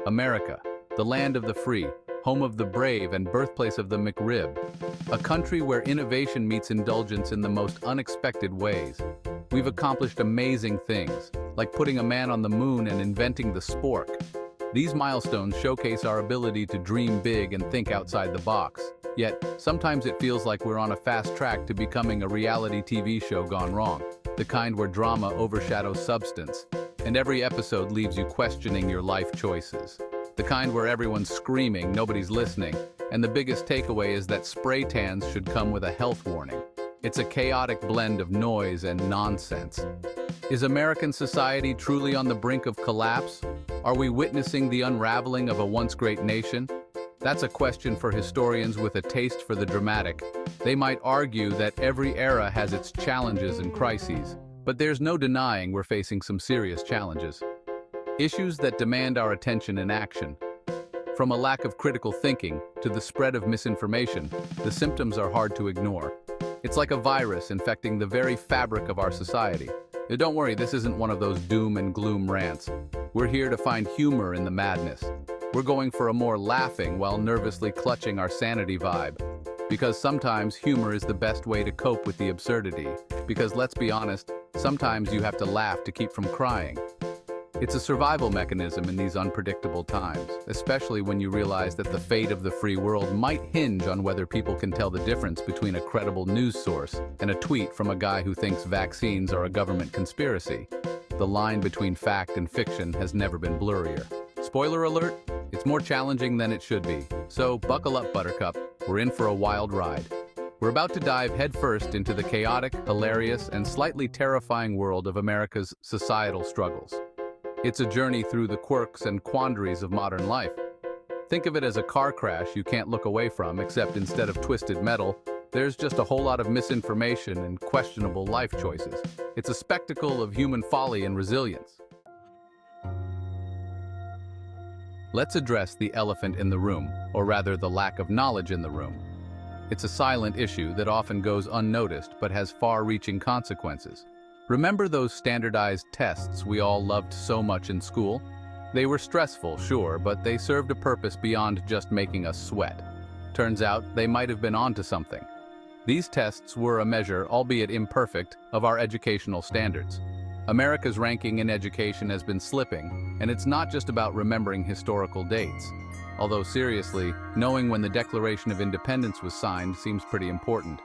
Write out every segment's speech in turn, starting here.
America, the land of the free, home of the brave and birthplace of the McRib. A country where innovation meets indulgence in the most unexpected ways. We've accomplished amazing things, like putting a man on the moon and inventing the spork. These milestones showcase our ability to dream big and think outside the box. Yet, sometimes it feels like we're on a fast track to becoming a reality TV show gone wrong, the kind where drama overshadows substance, and every episode leaves you questioning your life choices. The kind where everyone's screaming, nobody's listening, and the biggest takeaway is that spray tans should come with a health warning. It's a chaotic blend of noise and nonsense. Is American society truly on the brink of collapse? Are we witnessing the unraveling of a once great nation? That's a question for historians with a taste for the dramatic. They might argue that every era has its challenges and crises, but there's no denying we're facing some serious challenges. Issues that demand our attention and action. From a lack of critical thinking to the spread of misinformation, the symptoms are hard to ignore. It's like a virus infecting the very fabric of our society. Don't worry, this isn't one of those doom and gloom rants. We're here to find humor in the madness. We're going for a more laughing while nervously clutching our sanity vibe. Because sometimes humor is the best way to cope with the absurdity. Because let's be honest, sometimes you have to laugh to keep from crying. It's a survival mechanism in these unpredictable times, especially when you realize that the fate of the free world might hinge on whether people can tell the difference between a credible news source and a tweet from a guy who thinks vaccines are a government conspiracy. The line between fact and fiction has never been blurrier. Spoiler alert, it's more challenging than it should be. So buckle up, Buttercup. We're in for a wild ride. We're about to dive headfirst into the chaotic, hilarious, and slightly terrifying world of America's societal struggles. It's a journey through the quirks and quandaries of modern life. Think of it as a car crash you can't look away from, except instead of twisted metal, there's just a whole lot of misinformation and questionable life choices. It's a spectacle of human folly and resilience. Let's address the elephant in the room, or rather the lack of knowledge in the room. It's a silent issue that often goes unnoticed but has far-reaching consequences. Remember those standardized tests we all loved so much in school? They were stressful, sure, but they served a purpose beyond just making us sweat. Turns out they might have been onto something. These tests were a measure, albeit imperfect, of our educational standards. America's ranking in education has been slipping, and it's not just about remembering historical dates. Although seriously, knowing when the Declaration of Independence was signed seems pretty important.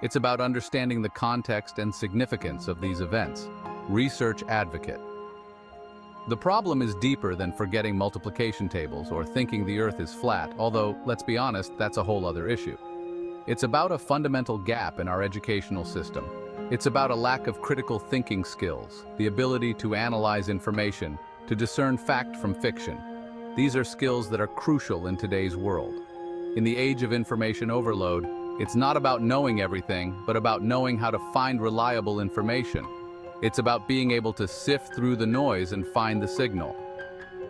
It's about understanding the context and significance of these events. Research advocate. The problem is deeper than forgetting multiplication tables or thinking the earth is flat, although, let's be honest, that's a whole other issue. It's about a fundamental gap in our educational system. It's about a lack of critical thinking skills, the ability to analyze information, to discern fact from fiction. These are skills that are crucial in today's world. In the age of information overload, it's not about knowing everything, but about knowing how to find reliable information. It's about being able to sift through the noise and find the signal.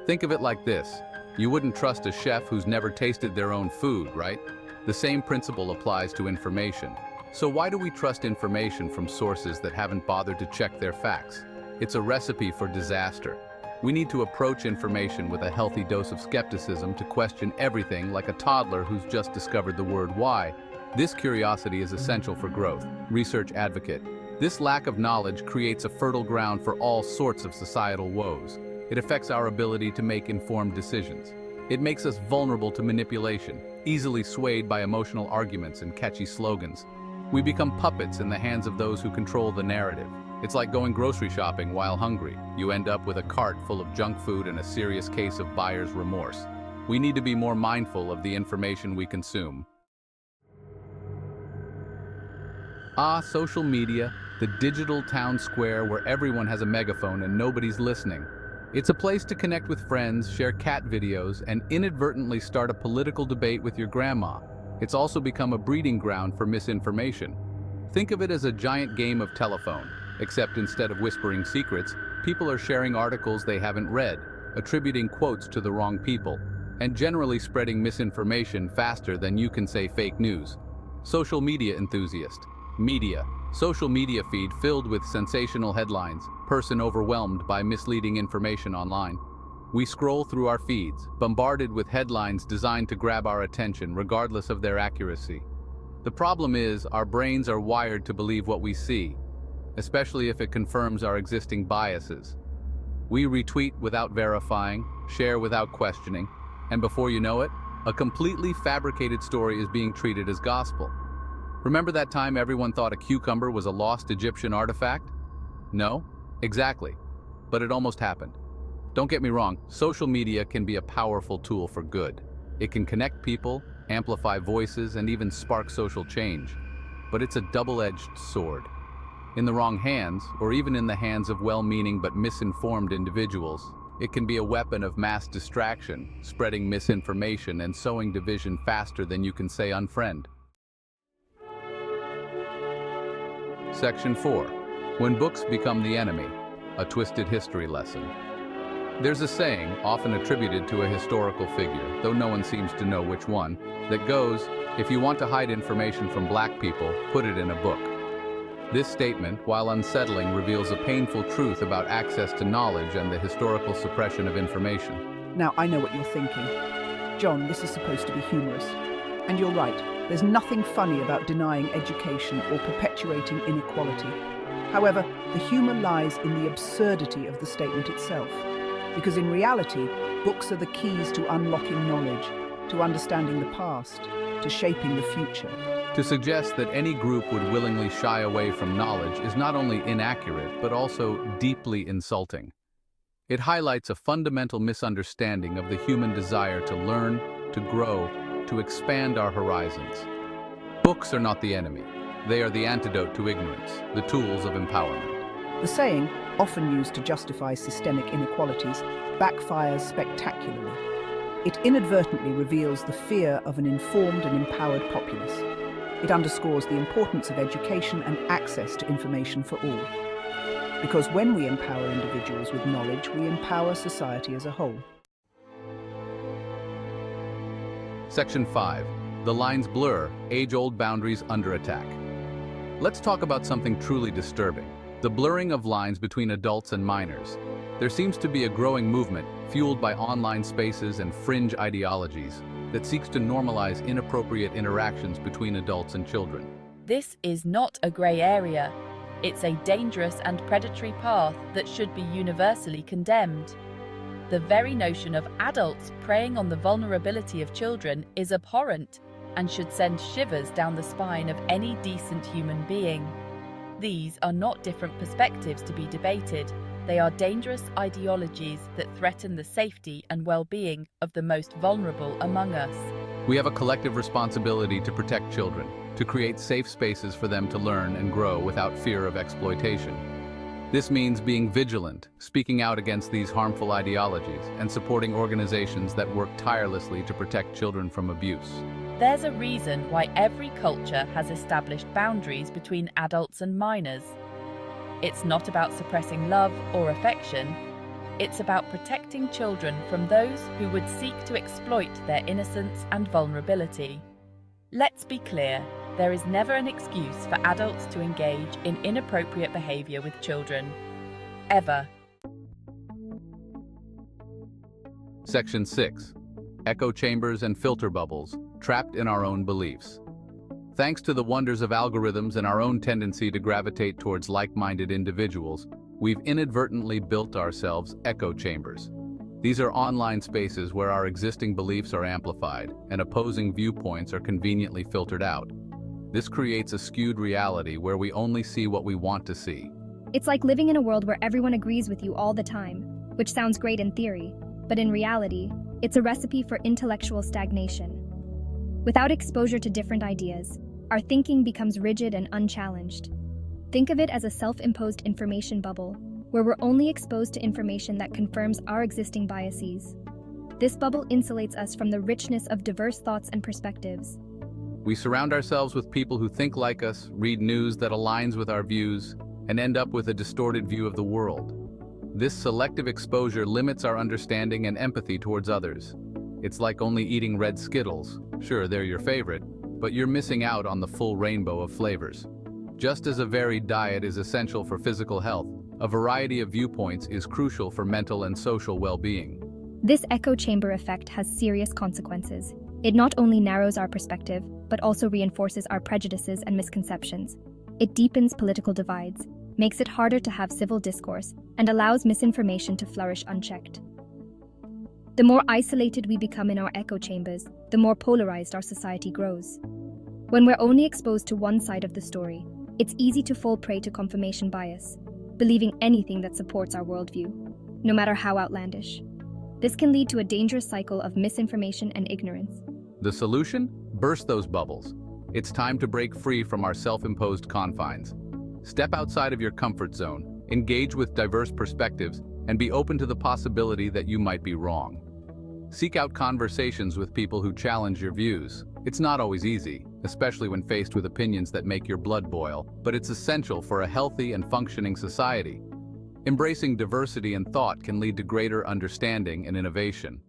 Think of it like this. You wouldn't trust a chef who's never tasted their own food, right? The same principle applies to information. So why do we trust information from sources that haven't bothered to check their facts? It's a recipe for disaster. We need to approach information with a healthy dose of skepticism to question everything like a toddler who's just discovered the word why. This curiosity is essential for growth. Research advocate. This lack of knowledge creates a fertile ground for all sorts of societal woes. It affects our ability to make informed decisions. It makes us vulnerable to manipulation, easily swayed by emotional arguments and catchy slogans. We become puppets in the hands of those who control the narrative. It's like going grocery shopping while hungry. You end up with a cart full of junk food and a serious case of buyer's remorse. We need to be more mindful of the information we consume. Social media, the digital town square where everyone has a megaphone and nobody's listening. It's a place to connect with friends, share cat videos, and inadvertently start a political debate with your grandma. It's also become a breeding ground for misinformation. Think of it as a giant game of telephone, except instead of whispering secrets, people are sharing articles they haven't read, attributing quotes to the wrong people, and generally spreading misinformation faster than you can say fake news. Social media enthusiast. Media. Social media feed filled with sensational headlines, person overwhelmed by misleading information online. We scroll through our feeds, bombarded with headlines designed to grab our attention regardless of their accuracy. The problem is, our brains are wired to believe what we see, especially if it confirms our existing biases. We retweet without verifying, share without questioning, and before you know it, a completely fabricated story is being treated as gospel. Remember that time everyone thought a cucumber was a lost Egyptian artifact? No? Exactly. But it almost happened. Don't get me wrong, social media can be a powerful tool for good. It can connect people, amplify voices, and even spark social change. But it's a double-edged sword. In the wrong hands, or even in the hands of well-meaning but misinformed individuals, it can be a weapon of mass distraction, spreading misinformation and sowing division faster than you can say unfriend. Section 4. When books become the enemy, a twisted history lesson. There's a saying, often attributed to a historical figure, though no one seems to know which one, that goes, if you want to hide information from black people, put it in a book. This statement, while unsettling, reveals a painful truth about access to knowledge and the historical suppression of information. Now, I know what you're thinking. John, this is supposed to be humorous. And you're right, there's nothing funny about denying education or perpetuating inequality. However, the humor lies in the absurdity of the statement itself. Because in reality, books are the keys to unlocking knowledge, to understanding the past, to shaping the future. To suggest that any group would willingly shy away from knowledge is not only inaccurate, but also deeply insulting. It highlights a fundamental misunderstanding of the human desire to learn, to grow, to expand our horizons. Books are not the enemy. They are the antidote to ignorance, the tools of empowerment. The saying, often used to justify systemic inequalities, backfires spectacularly. It inadvertently reveals the fear of an informed and empowered populace. It underscores the importance of education and access to information for all. Because when we empower individuals with knowledge, we empower society as a whole. Section 5. The lines blur, age-old boundaries under attack. Let's talk about something truly disturbing. The blurring of lines between adults and minors. There seems to be a growing movement, fueled by online spaces and fringe ideologies, that seeks to normalize inappropriate interactions between adults and children. This is not a grey area. It's a dangerous and predatory path that should be universally condemned. The very notion of adults preying on the vulnerability of children is abhorrent and should send shivers down the spine of any decent human being. These are not different perspectives to be debated. They are dangerous ideologies that threaten the safety and well-being of the most vulnerable among us. We have a collective responsibility to protect children, to create safe spaces for them to learn and grow without fear of exploitation. This means being vigilant, speaking out against these harmful ideologies, and supporting organizations that work tirelessly to protect children from abuse. There's a reason why every culture has established boundaries between adults and minors. It's not about suppressing love or affection. It's about protecting children from those who would seek to exploit their innocence and vulnerability. Let's be clear, there is never an excuse for adults to engage in inappropriate behavior with children. Ever. Section 6. Echo chambers and filter bubbles, trapped in our own beliefs. Thanks to the wonders of algorithms and our own tendency to gravitate towards like-minded individuals, we've inadvertently built ourselves echo chambers. These are online spaces where our existing beliefs are amplified and opposing viewpoints are conveniently filtered out. This creates a skewed reality where we only see what we want to see. It's like living in a world where everyone agrees with you all the time, which sounds great in theory, but in reality, it's a recipe for intellectual stagnation. Without exposure to different ideas, our thinking becomes rigid and unchallenged. Think of it as a self-imposed information bubble, where we're only exposed to information that confirms our existing biases. This bubble insulates us from the richness of diverse thoughts and perspectives. We surround ourselves with people who think like us, read news that aligns with our views, and end up with a distorted view of the world. This selective exposure limits our understanding and empathy towards others. It's like only eating red Skittles. Sure, they're your favorite, but you're missing out on the full rainbow of flavors. Just as a varied diet is essential for physical health, a variety of viewpoints is crucial for mental and social well-being. This echo chamber effect has serious consequences. It not only narrows our perspective, but also reinforces our prejudices and misconceptions. It deepens political divides, makes it harder to have civil discourse, and allows misinformation to flourish unchecked. The more isolated we become in our echo chambers, the more polarized our society grows. When we're only exposed to one side of the story, it's easy to fall prey to confirmation bias, believing anything that supports our worldview, no matter how outlandish. This can lead to a dangerous cycle of misinformation and ignorance. The solution? Burst those bubbles. It's time to break free from our self-imposed confines. Step outside of your comfort zone, engage with diverse perspectives, and be open to the possibility that you might be wrong. Seek out conversations with people who challenge your views. It's not always easy, especially when faced with opinions that make your blood boil, but it's essential for a healthy and functioning society. Embracing diversity in thought can lead to greater understanding and innovation.